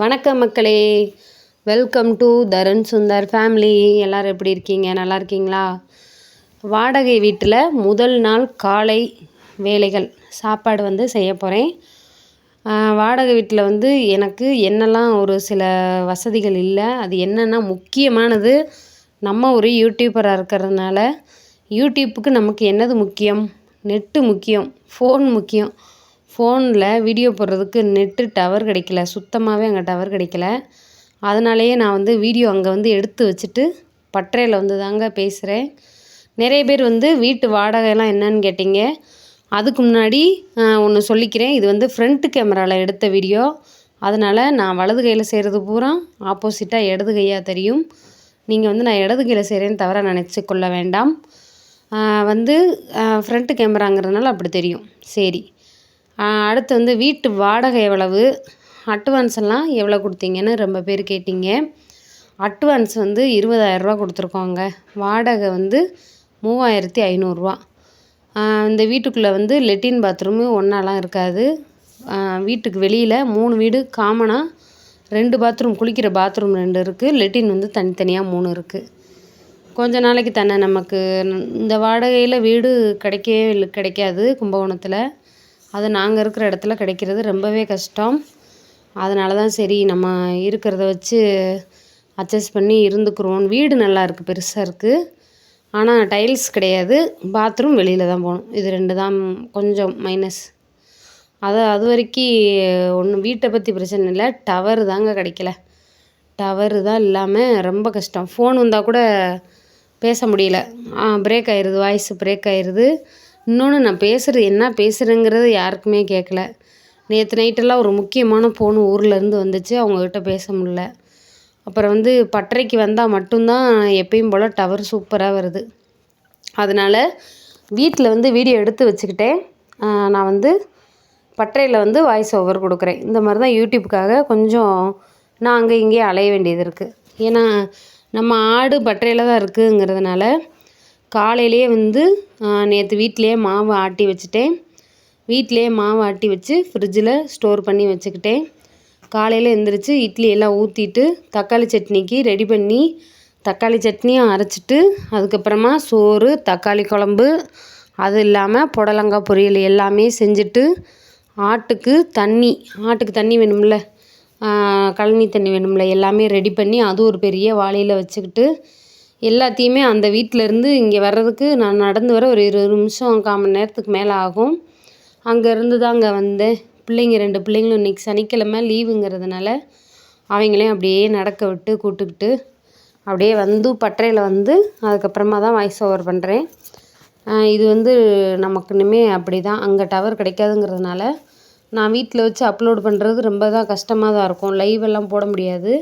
வணக்கம் மக்களே, welcome to Tarun Sundar family. எல்லோரும் எப்படி இருக்கீங்க? நல்லா இருக்கீங்களா? வாடகை வீட்டில் முதல் நாள் காலை வேலைகள் சாப்பாடு செய்ய போகிறேன். வாடகை வீட்டில் எனக்கு என்னெல்லாம் ஒரு சில வசதிகள் இல்லை. அது என்னென்னா முக்கியமானது, நம்ம ஒரு யூடியூபராக இருக்கிறதுனால யூடியூப்புக்கு நமக்கு என்னது முக்கியம்? நெட்டு முக்கியம், ஃபோன் முக்கியம். ஃபோனில் வீடியோ போடுறதுக்கு நெட்டு டவர் கிடைக்கல, சுத்தமாகவே அங்கே டவர் கிடைக்கல. அதனாலேயே நான் வீடியோ அங்கே எடுத்து வச்சுட்டு பட்டறையில் தாங்க பேசுகிறேன். நிறைய பேர் வீட்டு வாடகைலாம் என்னன்னு கேட்டிங்க. அதுக்கு முன்னாடி ஒன்று சொல்லிக்கிறேன். இது ஃப்ரண்ட் கேமராவில் எடுத்த வீடியோ. அதனால் நான் வலது கையில் செய்கிறது பூரா ஆப்போசிட்டாக இடது கையாக தெரியும். நீங்கள் நான் இடது கையில் செய்கிறேன்னு தவிர நினச்சி கொள்ள வேண்டாம். ஃப்ரண்ட் கேமராங்கிறதுனால அப்படி தெரியும். சரி, அடுத்து வீட்டு வாடகை எவ்வளவு, அட்வான்ஸ் எல்லாம் எவ்வளோ கொடுத்தீங்கன்னு ரொம்ப பேர் கேட்டிங்க. அட்வான்ஸ் 20,000 கொடுத்துருக்கோங்க. வாடகை 3,500. இந்த வீட்டுக்குள்ளே லெட்டின் பாத்ரூமு ஒன்றாலாம் இருக்காது. வீட்டுக்கு வெளியில் 3 வீடு காமனாக 2 பாத்ரூம், குளிக்கிற பாத்ரூம் 2 இருக்குது. லெட்டின் தனித்தனியாக 3 இருக்குது. கொஞ்ச நாளைக்கு தானே நமக்கு. இந்த வாடகையில் வீடு கிடைக்காது கும்பகோணத்தில். அது நாங்கள் இருக்கிற இடத்துல கிடைக்கிறது ரொம்பவே கஷ்டம். அதனால தான் சரி நம்ம இருக்கிறத வச்சு அட்ஜஸ்ட் பண்ணி இருந்துக்குருவோம். வீடு நல்லா இருக்குது, பெருசாக இருக்குது. ஆனால் டைல்ஸ் கிடையாது, பாத்ரூம் வெளியில் தான் போகணும். இது 2 தான் கொஞ்சம் மைனஸ். அது வரைக்கும் ஒன்றும் வீட்டை பற்றி பிரச்சனை இல்லை. டவர் தாங்க கிடைக்கல. டவரு தான் இல்லாமல் ரொம்ப கஷ்டம். ஃபோன் வந்தால் கூட பேச முடியல, பிரேக் ஆயிடுது, வாய்ஸ் பிரேக் ஆயிடுது. இன்னொன்று, நான் என்ன பேசுகிறேங்கிறது யாருக்குமே கேட்கல. நேற்று நைட்டெல்லாம் ஒரு முக்கியமான ஃபோனு ஊர்லேருந்து வந்துச்சு, அவங்கக்கிட்ட பேச முடில. அப்புறம் பட்டறைக்கு வந்தால் மட்டும்தான் எப்பயும் போல் டவர் சூப்பராக வருது. அதனால் வீட்டில் வீடியோ எடுத்து வச்சுக்கிட்டேன். நான் பட்டறையில் வாய்ஸ் ஓவர் கொடுக்குறேன். இந்த மாதிரி தான் யூடியூப்புக்காக கொஞ்சம் நான் அங்கே இங்கேயே அலைய வேண்டியது இருக்குது. ஏன்னா நம்ம ஆடு பட்டறையில் தான் இருக்குங்கிறதுனால காலையிலேயே நேற்று வீட்டிலையே மாவு ஆட்டி வச்சுட்டேன். வீட்டிலையே மாவு ஆட்டி வச்சு ஃப்ரிட்ஜில் ஸ்டோர் பண்ணி வச்சுக்கிட்டேன். காலையில் எழுந்திரிச்சு இட்லி எல்லாம் ஊற்றிட்டு தக்காளி சட்னிக்கு ரெடி பண்ணி தக்காளி சட்னியும் அரைச்சிட்டு, அதுக்கப்புறமா சோறு, தக்காளி குழம்பு, அது இல்லாமல் புடலங்காய் பொரியல் எல்லாமே செஞ்சுட்டு, ஆட்டுக்கு தண்ணி வேணும்ல, கழனி தண்ணி வேணும்ல, எல்லாமே ரெடி பண்ணி அது ஒரு பெரிய வாளியில் வச்சுக்கிட்டு எல்லாத்தையுமே அந்த வீட்டிலேருந்து இங்கே வர்றதுக்கு நான் நடந்து வர ஒரு 20 நிமிஷம், 1/4 மணி நேரத்துக்கு மேலே ஆகும். அங்கேருந்து தான் அங்கே வந்தேன். 2 பிள்ளைங்களும் இன்றைக்கி சனிக்கிழமை லீவுங்கிறதுனால அவங்களையும் அப்படியே நடக்க விட்டு கூப்பிட்டுக்கிட்டு அப்படியே பட்டறையில் அதுக்கப்புறமா தான் வாய்ஸ் ஓவர் பண்ணுறேன். இது நமக்கு இனிமேல் அப்படி தான். அங்கே டவர் கிடைக்காதுங்கிறதுனால நான் வீட்டில் வச்சு அப்லோடு பண்ணுறது ரொம்ப தான் கஷ்டமாக தான் இருக்கும். லைவ் எல்லாம் போட முடியாது.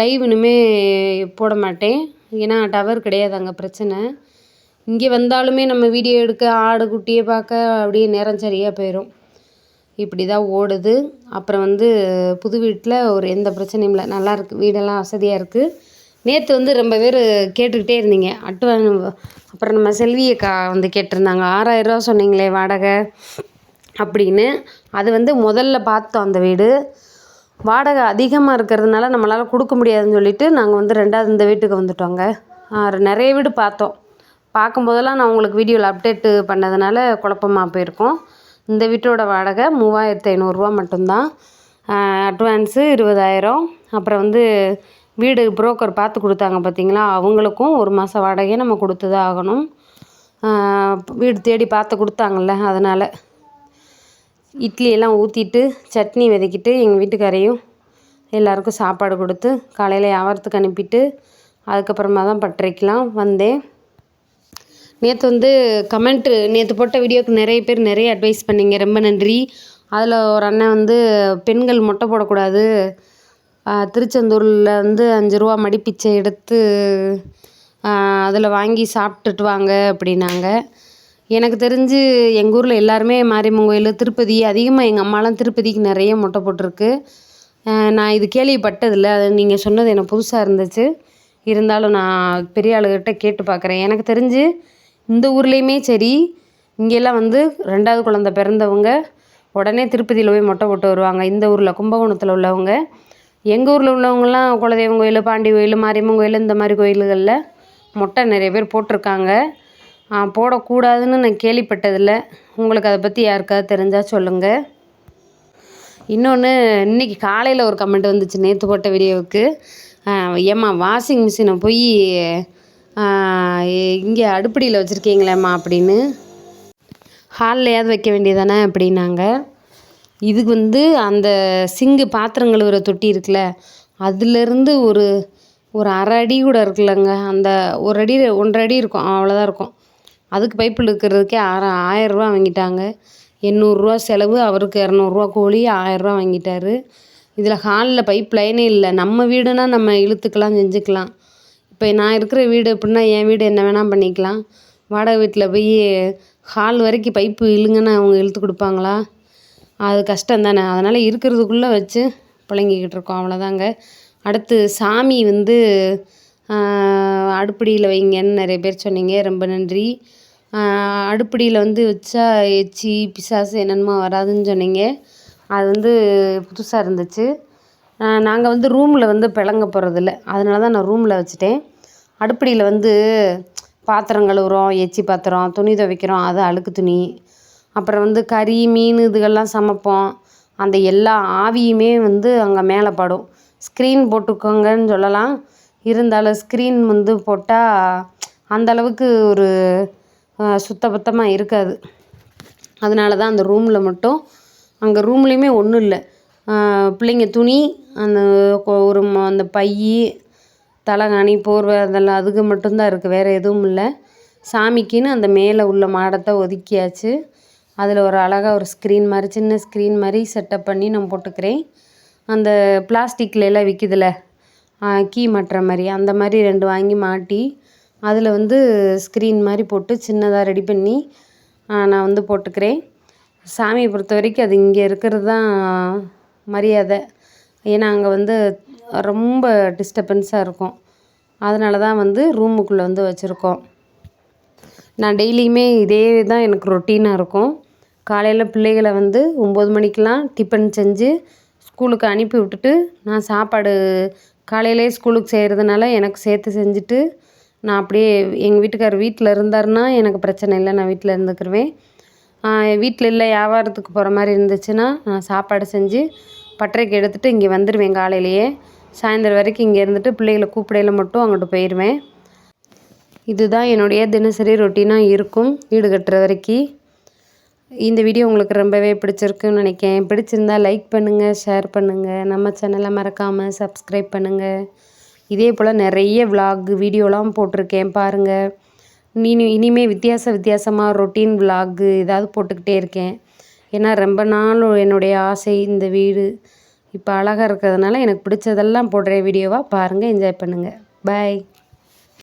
லைவ் இனிமேல் போட மாட்டேன். ஏன்னா டவர் கிடையாது, அங்கே பிரச்சனை. இங்கே வந்தாலுமே நம்ம வீடியோ எடுக்க, ஆடு குட்டியை பார்க்க அப்படியே நேரம் சரியாக போயிடும். இப்படி தான் ஓடுது. அப்புறம் புது வீட்டில் ஒரு எந்த பிரச்சனையும் இல்லை, நல்லாயிருக்கு, வீடெல்லாம் வசதியாக இருக்குது. நேற்று ரொம்ப பேர் கேட்டுக்கிட்டே இருந்தீங்க அப்புறம் நம்ம செல்வியக்கா கேட்டிருந்தாங்க, 6,000 சொன்னீங்களே வாடகை அப்படின்னு. அது முதல்ல பார்த்தோம். அந்த வீடு வாடகை அதிகமாக இருக்கிறதுனால நம்மளால் கொடுக்க முடியாதுன்னு சொல்லிவிட்டு நாங்கள் 2வது இந்த வீட்டுக்கு வந்துட்டோங்க. நிறைய வீடு பார்த்தோம். பார்க்கும்போதெல்லாம் நான் உங்களுக்கு வீடியோவில் அப்டேட்டு பண்ணதுனால குழப்பமாக போயிருக்கோம். இந்த வீட்டோட வாடகை 3,500 மட்டும்தான். அட்வான்ஸு 20,000. அப்புறம் வீடு புரோக்கர் பார்த்து கொடுத்தாங்க பார்த்தீங்களா, அவங்களுக்கும் 1 மாதம் வாடகையை நம்ம கொடுத்து தான் ஆகணும். வீடு தேடி பார்த்து கொடுத்தாங்கள்ல, அதனால் இட்லியெல்லாம் ஊற்றிட்டு சட்னி வதக்கிட்டு எங்கள் வீட்டுக்காரையும் எல்லாேருக்கும் சாப்பாடு கொடுத்து காலையில் வியாபாரத்துக்கு அனுப்பிட்டு அதுக்கப்புறமா தான் பட்டறைக்கெலாம் வந்தேன். நேற்று நேற்று போட்ட வீடியோவுக்கு நிறைய பேர் நிறைய அட்வைஸ் பண்ணிங்க, ரொம்ப நன்றி. அதில் ஒரு அண்ணன் பெண்கள் மொட்டை போடக்கூடாது, திருச்செந்தூரில் 5 ரூபா மடிப்பிச்சை எடுத்து அதில் வாங்கி சாப்பிட்டுட்டு வாங்க அப்படின்னாங்க. எனக்கு தெரிஞ்சு எங்கள் ஊரில் எல்லாருமே மாரியம்மன் கோயில், திருப்பதி, அதிகமாக எங்கள் அம்மாலாம் திருப்பதிக்கு நிறைய மொட்டை போட்டிருக்கு. நான் இது கேள்விப்பட்டதில்லை. அது நீங்கள் சொன்னது எனக்கு புதுசாக இருந்துச்சு. இருந்தாலும் நான் பெரிய ஆளுகிட்ட கேட்டு பார்க்குறேன். எனக்கு தெரிஞ்சு இந்த ஊர்லேயுமே சரி, இங்கெல்லாம் 2வது குழந்தை பிறந்தவங்க உடனே திருப்பதியில் போய் மொட்டை போட்டு வருவாங்க. இந்த ஊரில் கும்பகோணத்தில் உள்ளவங்க. எங்கள் ஊரில் உள்ளவங்கலாம் குலதெய்வம் கோயில், பாண்டி கோயில், மாரியம்மன் கோயில் இந்த மாதிரி கோயில்களில் மொட்டை நிறைய பேர் போட்டிருக்காங்க. போடக்கூடாதுன்னு நான் கேள்விப்பட்டதில்லை. உங்களுக்கு அதை பற்றி யாருக்காவது தெரிஞ்சால் சொல்லுங்கள். இன்னொன்று, இன்றைக்கி காலையில் ஒரு கமெண்ட் வந்துச்சு நேற்று போட்ட வீடியோவுக்கு. ஏம்மா வாஷிங் மிஷினை போய் இங்கே அடுப்படியில் வச்சுருக்கீங்களேம்மா அப்படின்னு. ஹால்லையாவது வைக்க வேண்டியதானே அப்படின்னாங்க. இதுக்கு வந்து அந்த சிங்கு பாத்திரம் கழுவுற தொட்டி இருக்குல்ல, அதுலேருந்து ஒரு அரை அடி கூட இருக்குல்லங்க, அந்த ஒரு அடி 1.5 அடி இருக்கும், அவ்வளோதான் இருக்கும். அதுக்கு பைப்பு இழுக்கிறதுக்கே 1000 ரூபா வாங்கிட்டாங்க. 800 ரூபா செலவு, அவருக்கு 200 ரூபா கூலி, 1000 ரூபா வாங்கிட்டார். இதில் ஹாலில் பைப் லைனே இல்லை. நம்ம வீடுனா நம்ம இழுத்துக்கலாம், செஞ்சுக்கலாம். இப்போ நான் இருக்கிற வீடு எப்படின்னா, என் வீடு என்ன வேணால் பண்ணிக்கலாம். வாடகை வீட்டில் போய் ஹால் வரைக்கும் பைப்பு இழுங்கன்னா அவங்க இழுத்து கொடுப்பாங்களா? அது கஷ்டம் தானே. அதனால் இருக்கிறதுக்குள்ளே வச்சு புழங்கிக்கிட்டு இருக்கோம், அவ்வளோதாங்க. அடுத்து சாமி வந்து அடுப்படியில் வைங்கன்னு நிறைய பேர் சொன்னீங்க, ரொம்ப நன்றி. அடுப்படியில் வந்து வச்சா எச்சி பிசாசு என்னென்னமோ வராதுன்னு சொன்னீங்க. அது வந்து புதுசாக இருந்துச்சு. நாங்கள் வந்து ரூமில் வந்து பிளங்க போகிறதில்ல, அதனால தான் நான் ரூமில் வச்சுட்டேன். அடுப்படியில் வந்து பாத்திரம் கழுவுறோம், எச்சி பாத்திரம், துணி துவைக்கிறோம், அது அழுக்கு துணி. அப்புறம் வந்து கறி மீன் இதுகள்லாம் சமைப்போம். அந்த எல்லா ஆவியுமே வந்து அங்கே மேலே படும். ஸ்க்ரீன் போட்டுக்கோங்கன்னு சொல்லலாம், இருந்தாலும் ஸ்க்ரீன் வந்து போட்டால் அந்தளவுக்கு ஒரு சுத்தபத்தமாக இருக்காது. அதனால தான் அந்த ரூமில் மட்டும், அங்கே ரூம்லேயுமே ஒன்றும் இல்லை. பிள்ளைங்க துணி, அந்த அந்த பை, தலைகாணி, போர்வை, அதெல்லாம் அதுக்கு மட்டும்தான் இருக்குது, வேறு எதுவும் இல்லை. சாமிக்குன்னு அந்த மேலே உள்ள மாடத்தை ஒதுக்கியாச்சு. அதில் ஒரு அழகாக ஒரு ஸ்க்ரீன் மாதிரி, சின்ன ஸ்க்ரீன் மாதிரி செட்டப் பண்ணி நான் போட்டுக்கிறேன். அந்த பிளாஸ்டிக்லாம் விற்கிதுல, கீ மாட்டுற மாதிரி, அந்த மாதிரி 2 வாங்கி மாட்டி அதில் வந்து ஸ்க்ரீன் மாதிரி போட்டு சின்னதாக ரெடி பண்ணி நான் வந்து போட்டுக்கிறேன். சாமியை பொறுத்த வரைக்கும் அது இங்கே இருக்கிறது தான் மரியாதை. ஏன்னா அங்கே வந்து ரொம்ப டிஸ்டர்பன்ஸாக இருக்கும். அதனால தான் வந்து ரூமுக்குள்ளே வந்து வச்சுருக்கோம். நான் டெய்லியுமே இதே தான் எனக்கு ரொட்டீனாக இருக்கும். காலையில் பிள்ளைகளை வந்து 9 மணிக்கெலாம் டிஃபன் செஞ்சு ஸ்கூலுக்கு அனுப்பி விட்டுட்டு, நான் சாப்பாடு காலையிலே ஸ்கூலுக்கு செய்கிறதுனால எனக்கு சேர்த்து செஞ்சுட்டு, நான் அப்படியே எங்கள் வீட்டுக்காரர் வீட்டில் இருந்தாருன்னா எனக்கு பிரச்சனை இல்லை, நான் வீட்டில் இருந்துக்கிருவேன். வீட்டில் இல்லை, வியாபாரத்துக்கு போகிற மாதிரி இருந்துச்சுன்னா நான் சாப்பாடு செஞ்சு பட்டறைக்கு எடுத்துகிட்டு இங்கே வந்துடுவேன். காலையிலேயே சாயந்தரம் வரைக்கும் இங்கே இருந்துட்டு பிள்ளைகளை கூப்பிடையில மட்டும் அங்கிட்டு போயிடுவேன். இதுதான் என்னுடைய தினசரி ரொட்டீனாக இருக்கும் வீடு கட்டுற வரைக்கும். இந்த வீடியோ உங்களுக்கு ரொம்பவே பிடிச்சிருக்குன்னு நினைக்கிறேன். பிடிச்சிருந்தா லைக் பண்ணுங்கள், ஷேர் பண்ணுங்கள், நம்ம சேனலை மறக்காமல் சப்ஸ்கிரைப் பண்ணுங்கள். இதே போல் நிறைய விலாக் வீடியோலாம் போட்டிருக்கேன், பாருங்கள். இனிமேல் வித்தியாசமாக ரொட்டீன் விலாகு ஏதாவது போட்டுக்கிட்டே இருக்கேன். ஏன்னா ரொம்ப நாள் என்னுடைய ஆசை இந்த வீடு இப்போ அழகாக இருக்கிறதுனால எனக்கு பிடிச்சதெல்லாம் போடுற வீடியோவாக பாருங்கள், என்ஜாய் பண்ணுங்கள். பாய்.